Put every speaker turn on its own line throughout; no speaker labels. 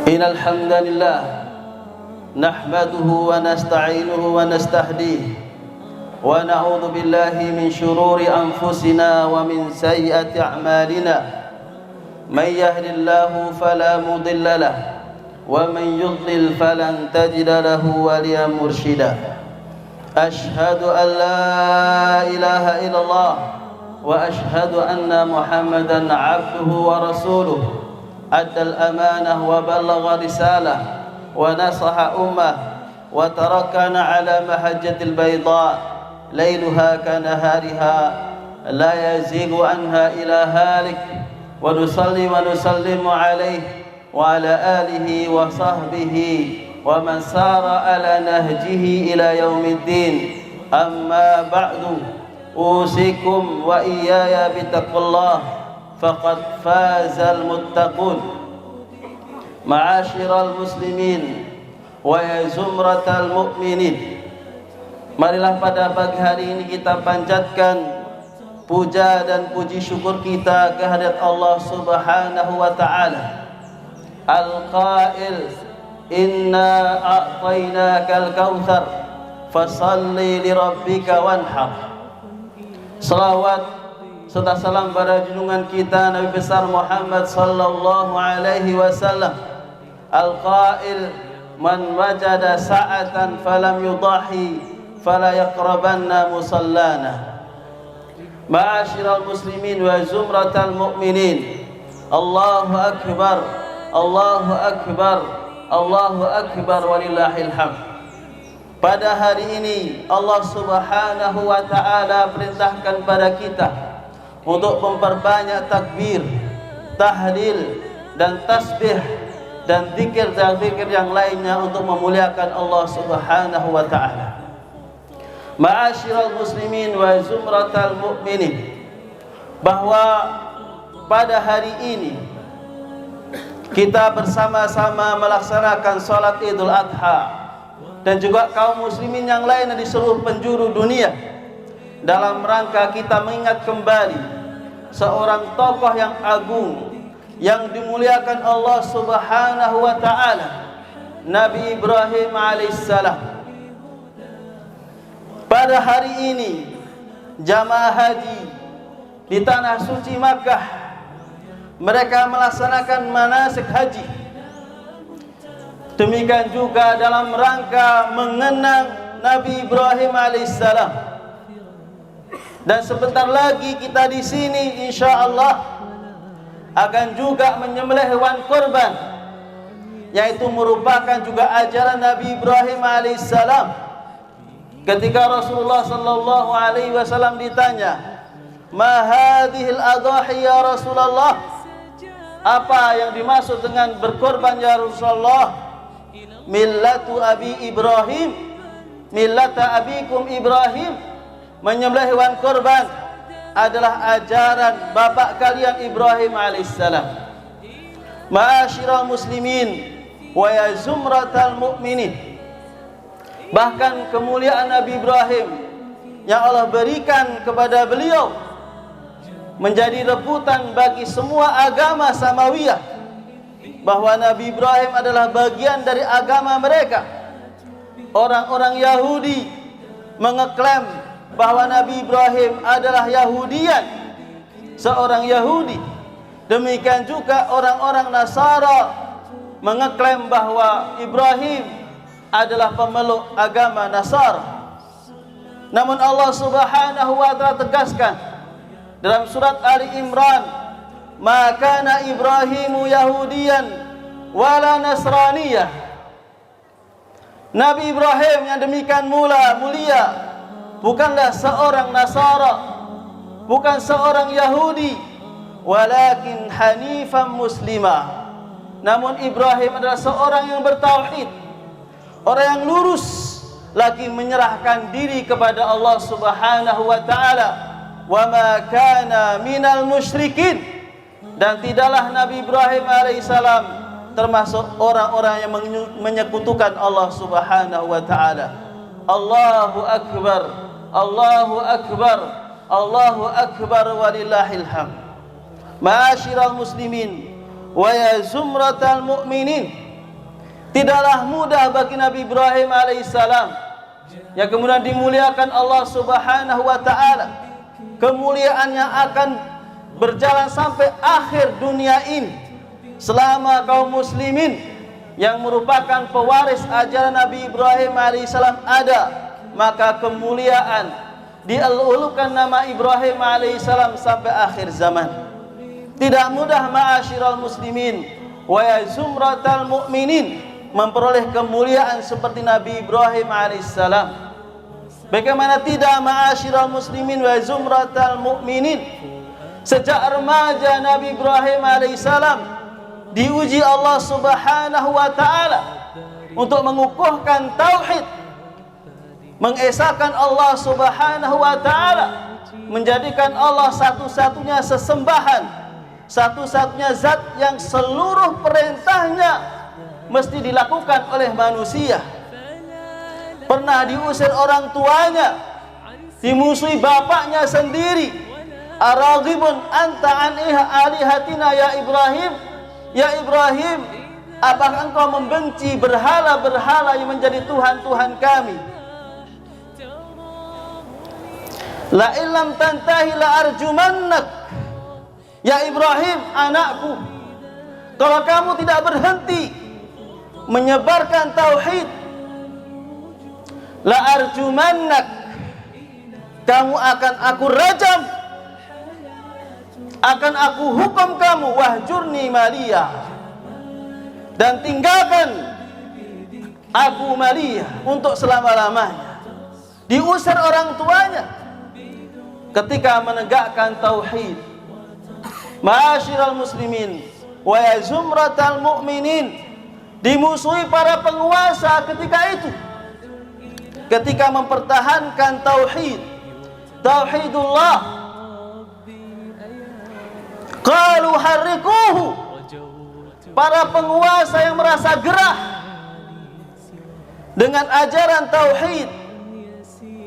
إن الحمد لله نحمده ونستعينه ونستهديه ونعوذ بالله من شرور أنفسنا ومن سيئات أعمالنا من يهد الله فلا مضل له ومن يضلل فلن تجد له وليا مرشدا أشهد أن لا إله إلا الله وأشهد أن محمدا عبده ورسوله أدى الأمانة وبلغ رسالة ونصح أمة وتركنا على محجة البيضاء ليلها كنهارها لا يزيغ عنها إلى هالك ونصلي ونسلم عليه وعلى آله وصحبه ومن سار على نهجه إلى يوم الدين أما بعد أوصيكم وإياي بتقوى الله فقد فاز المتقون معاشر المسlimin wa ya zumratal mu'minin. Marilah pada pagi hari ini kita panjatkan puja dan puji syukur kita kehadirat Allah Subhanahu wa taala. Al-qail inna a'tainakal kautsar fasalli li rabbika wanhar. Salawat serta salam pada junjungan kita Nabi besar Muhammad sallallahu alaihi wasallam. Al-qail man wajada sa'atan falam yudahi fala yaqrabanna musallana. Ma'asyiral muslimin wa zumratal mu'minin. Allahu akbar, Allahu akbar, Allahu akbar walillahil hamd. Pada hari ini Allah Subhanahu wa taala perintahkan pada kita untuk memperbanyak takbir, tahlil dan tasbih dan zikir yang lainnya untuk memuliakan Allah Subhanahu wa taala. Ma'asyiral muslimin wa zumratal mu'minin, bahwa pada hari ini kita bersama-sama melaksanakan salat Idul Adha dan juga kaum muslimin yang lain di seluruh penjuru dunia dalam rangka kita mengingat kembali seorang tokoh yang agung yang dimuliakan Allah Subhanahu wa taala, Nabi Ibrahim alaihissalam. Pada hari ini jamaah haji di tanah suci Makkah mereka melaksanakan manasik haji. Demikian juga dalam rangka mengenang Nabi Ibrahim alaihissalam. Dan sebentar lagi kita di sini insyaallah akan juga menyembelih hewan kurban, yaitu merupakan juga ajaran Nabi Ibrahim alaihissalam. Ketika Rasulullah sallallahu alaihi wasallam ditanya, "Ma hadhil adhahi ya Rasulullah?" Apa yang dimaksud dengan berkorban ya Rasulullah? Millatu abi Ibrahim, millata abikum Ibrahim. Menyembelih hewan kurban adalah ajaran bapak kalian Ibrahim alaihissalam. Ma'asyiral muslimin wa ya zumratal mu'minin, bahkan kemuliaan Nabi Ibrahim yang Allah berikan kepada beliau menjadi rebutan bagi semua agama samawiyah, bahwa Nabi Ibrahim adalah bagian dari agama mereka. Orang-orang Yahudi mengeklaim bahwa Nabi Ibrahim adalah Yahudian, seorang Yahudi. Demikian juga orang-orang Nasara mengeklaim bahwa Ibrahim adalah pemeluk agama Nasara. Namun Allah Subhanahu wa taala tegaskan dalam surat Ali Imran, "Ma kana Ibrahimu Yahudiyan wala Nasraniyah." Nabi Ibrahim yang demikian mulia bukanlah seorang Nasara, bukan seorang Yahudi, walakin hanifan muslimah. Namun Ibrahim adalah seorang yang bertauhid, orang yang lurus, lagi menyerahkan diri kepada Allah Subhanahu wa taala. Wa ma kana minal musyrikin, dan tidaklah Nabi Ibrahim alaihissalam termasuk orang-orang yang menyekutukan Allah Subhanahu wa taala. Allahu akbar, Allahu akbar, Allahu akbar walillahil hamd. Ma'asyiral muslimin wa ya zumratal mu'minin, Tidaklah mudah bagi Nabi Ibrahim alaihissalam yang kemudian dimuliakan Allah Subhanahu wa taala. Kemuliaannya akan berjalan sampai akhir dunia ini selama kaum muslimin yang merupakan pewaris ajaran Nabi Ibrahim alaihissalam ada, maka kemuliaan dielulukan nama Ibrahim alaihissalam sampai akhir zaman. Tidak mudah ma'asyiral muslimin wa ya zumratal mu'minin memperoleh kemuliaan seperti Nabi Ibrahim alaihissalam. Bagaimana tidak ma'asyiral muslimin wa zumratal mu'minin, sejak remaja Nabi Ibrahim alaihissalam diuji Allah Subhanahu wa taala untuk mengukuhkan tauhid, mengesahkan Allah Subhanahu wa taala, menjadikan Allah satu-satunya sesembahan, satu-satunya zat yang seluruh perintahnya mesti dilakukan oleh manusia. Pernah diusir orang tuanya, dimusuhi bapaknya sendiri. Araghibun anta an alihatina ya Ibrahim? Ya Ibrahim, apakah engkau membenci berhala-berhala yang menjadi Tuhan-Tuhan kami? La illam tantahi la arjumannak. Ya Ibrahim, anakku, kalau kamu tidak berhenti menyebarkan tauhid, la arjumannak, kamu akan aku rajam, akan aku hukum kamu, wahjurni maliyah, dan tinggalkan aku maliyah untuk selama-lamanya. Diusir orang tuanya ketika menegakkan tauhid. Ma'asyiral muslimin wa ya zumratal mu'minin, dimusuhi para penguasa ketika itu, ketika mempertahankan tauhid, tauhidullah. Qalu harrikuhu, para penguasa yang merasa gerah dengan ajaran tauhid,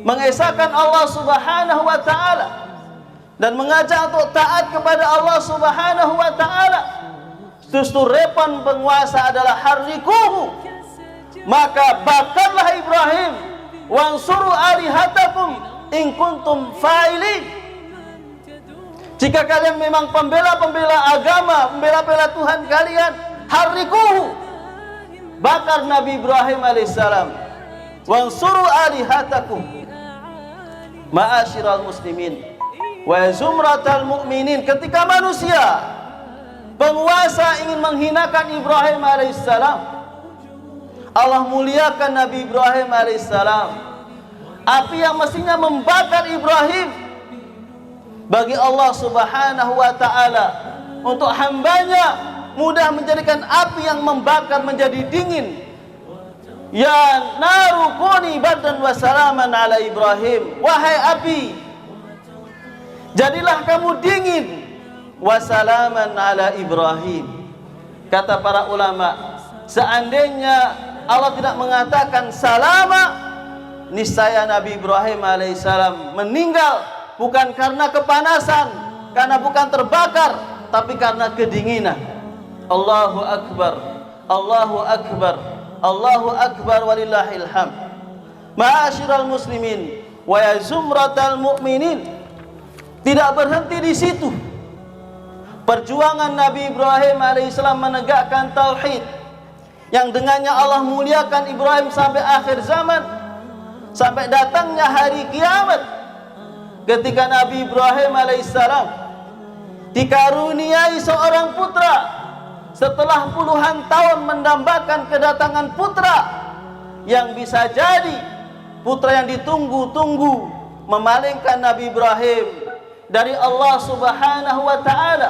mengesahkan Allah Subhanahu wa taala dan mengajak untuk taat kepada Allah Subhanahu wa taala. Justru respon penguasa adalah harrikuhu, maka bakarlah Ibrahim, wansuru alihatakum in kuntum fa'ilin. Jika kalian memang pembela-pembela agama, pembela-pembela Tuhan kalian, harrikuhu, bakar Nabi Ibrahim alaihissalam, wansuru alihatakum. Ma'asyiral muslimin wa zumratal mu'minin, ketika manusia, penguasa ingin menghinakan Ibrahim alaihissalam, Allah muliakan Nabi Ibrahim alaihissalam. Api yang mestinya membakar Ibrahim, bagi Allah Subhanahu wa ta'ala, untuk hambanya mudah menjadikan api yang membakar menjadi dingin. Ya naru kuni bardan wa salaman ala Ibrahim, wahai api, jadilah kamu dingin, wa salaman ala Ibrahim. Kata para ulama, seandainya Allah tidak mengatakan salama, niscaya Nabi Ibrahim alaihissalam meninggal bukan karena kepanasan, karena bukan terbakar, tapi karena kedinginan. Allahu akbar, Allahu akbar, Allahu akbar walillahil hamd. Ma'asyiral muslimin wa ya zumratal mu'minin, tidak berhenti di situ. Perjuangan Nabi Ibrahim alaihissalam menegakkan tauhid, yang dengannya Allah muliakan Ibrahim sampai akhir zaman, sampai datangnya hari kiamat, ketika Nabi Ibrahim alaihissalam dikaruniai seorang putra. Setelah puluhan tahun mendambakan kedatangan putra yang bisa jadi putra yang ditunggu-tunggu, memalingkan Nabi Ibrahim dari Allah Subhanahu wa ta'ala,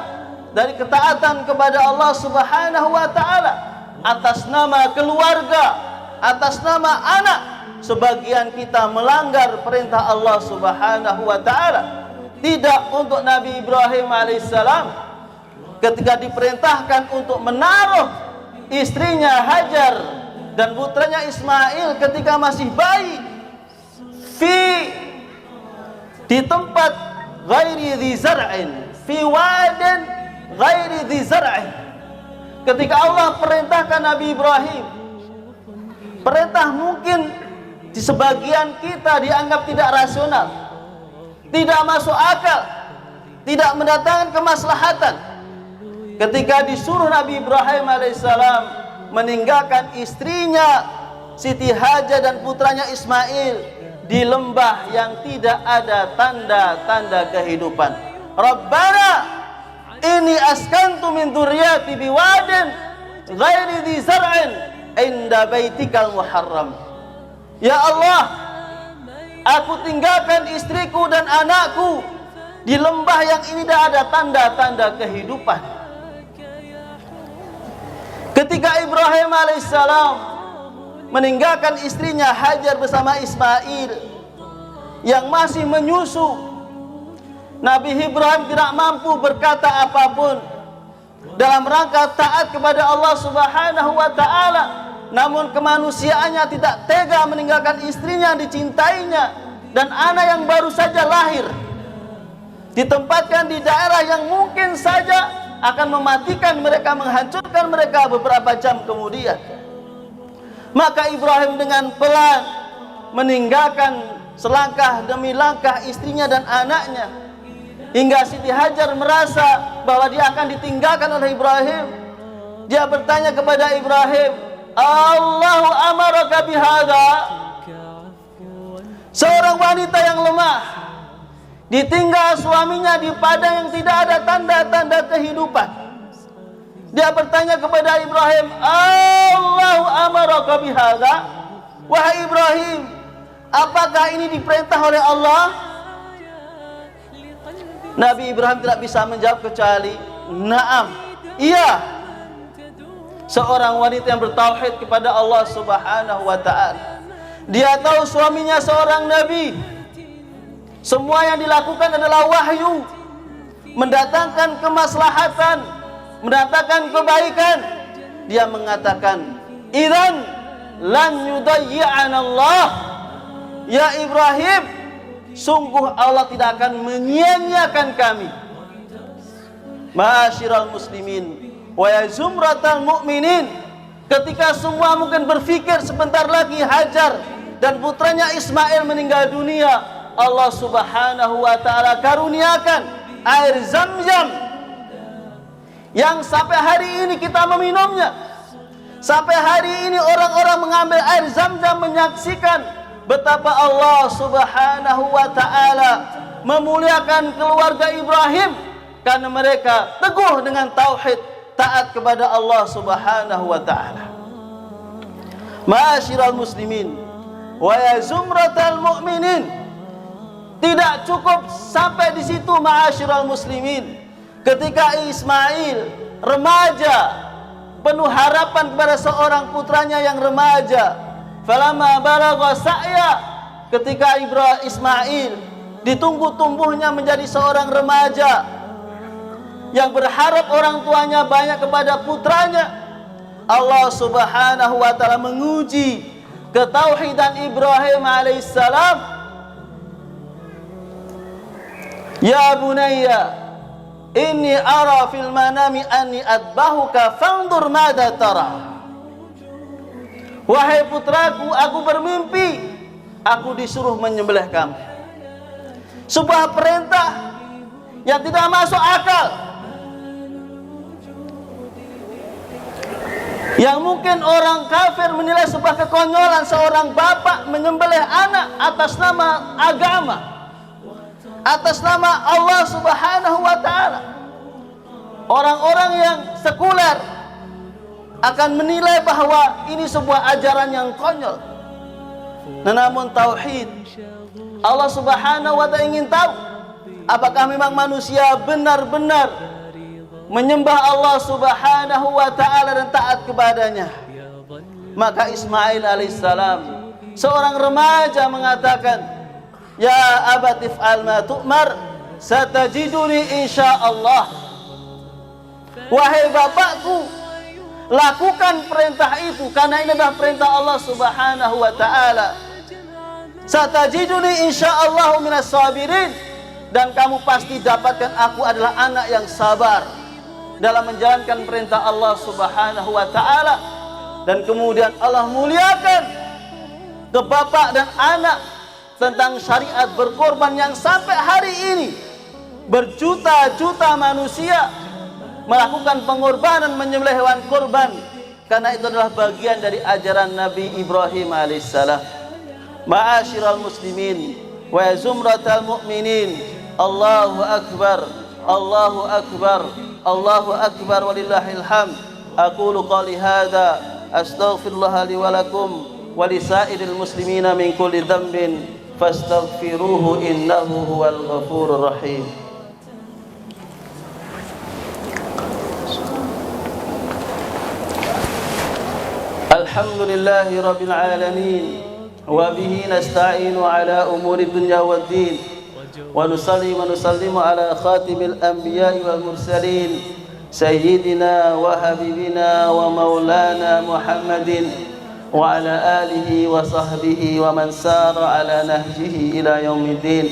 dari ketaatan kepada Allah Subhanahu wa ta'ala, atas nama keluarga, atas nama anak. Sebagian kita melanggar perintah Allah Subhanahu wa ta'ala. Tidak untuk Nabi Ibrahim alaihissalam, ketika diperintahkan untuk menaruh istrinya Hajar dan putranya Ismail ketika masih bayi di tempat ghairi dzi zar'in, fi wadin ghairi dzi zar'in. Ketika Allah perintahkan Nabi Ibrahim Perintah mungkin di sebagian kita dianggap tidak rasional, tidak masuk akal, tidak mendatangkan kemaslahatan. Ketika disuruh Nabi Ibrahim alaihissalam meninggalkan istrinya Siti Hajar dan putranya Ismail di lembah yang tidak ada tanda-tanda kehidupan. Rabbana inni askantu min dzurriyyati biwadin ghairi dzi zar'in inda baitikal muharram. Ya Allah, aku tinggalkan istriku dan anakku di lembah yang ini tidak ada tanda-tanda kehidupan. Ketika Ibrahim alaihissalam meninggalkan istrinya Hajar bersama Ismail yang masih menyusu, Nabi Ibrahim tidak mampu berkata apapun dalam rangka taat kepada Allah Subhanahu wa taala. Namun kemanusiaannya tidak tega meninggalkan istrinya yang dicintainya dan anak yang baru saja lahir, ditempatkan di daerah yang mungkin saja akan mematikan mereka, menghancurkan mereka beberapa jam kemudian. Maka Ibrahim dengan pelan meninggalkan selangkah demi langkah istrinya dan anaknya, hingga Siti Hajar merasa bahwa dia akan ditinggalkan oleh Ibrahim. Dia bertanya kepada Ibrahim, Allahu amaraka bihadza? Seorang wanita yang lemah ditinggal suaminya di padang yang tidak ada tanda-tanda kehidupan. Dia bertanya kepada Ibrahim, Allahu amaraka bihadza? Wahai Ibrahim, apakah ini diperintah oleh Allah? Nabi Ibrahim tidak bisa menjawab kecuali na'am, iya. Seorang wanita yang bertauhid kepada Allah Subhanahu wa taala. Dia tahu suaminya seorang nabi. Semua yang dilakukan adalah wahyu, mendatangkan kemaslahatan, mendatangkan kebaikan. Dia mengatakan, "Idzan lan yudayyi'ana Allah." Ya Ibrahim, sungguh Allah tidak akan menyia-nyiakan kami. Ma'asyiral muslimin wa ya zumratal mu'minin, ketika semua mungkin berpikir sebentar lagi Hajar dan putranya Ismail meninggal dunia, Allah Subhanahu wa taala karuniakan air Zam-Zam yang sampai hari ini kita meminumnya. Sampai hari ini orang-orang mengambil air Zam-Zam menyaksikan betapa Allah Subhanahu wa taala memuliakan keluarga Ibrahim karena mereka teguh dengan tauhid, taat kepada Allah Subhanahu wa taala. Ma'asyiral muslimin wa ya zumratal mu'minin. Tidak cukup sampai di situ, ma'asyiral muslimin. Ketika Ismail remaja, penuh harapan kepada seorang putranya yang remaja. Falamma balagha sa'ya, ketika Ismail ditunggu tumbuhnya menjadi seorang remaja yang berharap orang tuanya banyak kepada putranya, Allah Subhanahu wa taala menguji ketauhidan Ibrahim alaihissalam. Ya bunayya, inni ara fil manami anni adbahuka fanzur madza tara. Wahai putraku, aku bermimpi aku disuruh menyembelih kamu. Sebuah perintah yang tidak masuk akal, yang mungkin orang kafir menilai sebuah kekonyolan seorang bapak menyembelih anak atas nama agama, atas nama Allah Subhanahu wa taala. Orang-orang yang sekuler akan menilai bahwa ini sebuah ajaran yang konyol. Namun tauhid, Allah Subhanahu wa taala ingin tahu apakah memang manusia benar-benar menyembah Allah Subhanahu wa taala dan taat kepadanya. Maka Ismail alaihissalam, seorang remaja, mengatakan, Ya abatif al ma tu'mar satajiduni insyaallah. Wahai bapakku, lakukan perintah itu karena ini adalah perintah Allah Subhanahu wa taala. Satajiduni insyaallah minas sabirin, dan kamu pasti dapatkan aku adalah anak yang sabar dalam menjalankan perintah Allah Subhanahu wa taala. dan kemudian Allah muliakan ke bapak dan anak tentang syariat berkorban yang sampai hari ini berjuta-juta manusia melakukan pengorbanan menyembelih hewan korban, karena itu adalah bagian dari ajaran Nabi Ibrahim alaihissalam. Ma'asyiral muslimin wa zumratal mu'minin, Allahu akbar, Allahu akbar, Allahu akbar walillahil hamd. Aqulu qali hadza astaghfirullah li wa lakum wa lisairil muslimina min kulli dhanbin fastaghfiruhu innahu huwal ghafurur rahim. Alhamdulillahi rabbil alamin wa bihi nasta'inu ala umuri dunya waddin wa nusalli wa nusallimu ala khatimil anbiya'i wal mursalin sayyidina wa habibina wa maulana Muhammadin wa ala alihi wa sahbihi wa man sara ala nahjihi ila yaumiddin.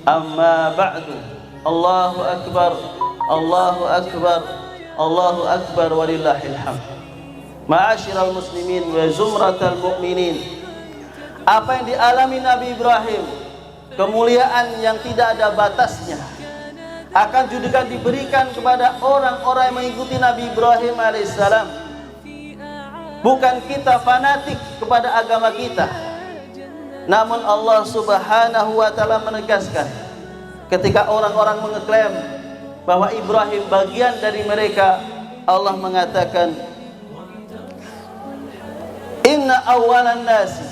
Amma ba'du. Allahu akbar, Allahu akbar, Allahu akbar walillahil hamd. Ma'asyiral muslimin wa zumratal mu'minin, apa yang dialami Nabi Ibrahim, kemuliaan yang tidak ada batasnya, akan juga diberikan kepada orang-orang yang mengikuti Nabi Ibrahim alaihissalam. Bukan kita fanatik kepada agama kita, namun Allah subhanahu wa ta'ala menegaskan ketika orang-orang mengeklaim bahwa Ibrahim bagian dari mereka, Allah mengatakan, inna awalan nasi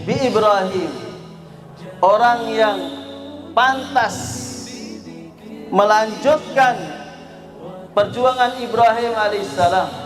bi Ibrahim, orang yang pantas melanjutkan perjuangan Ibrahim alaihissalam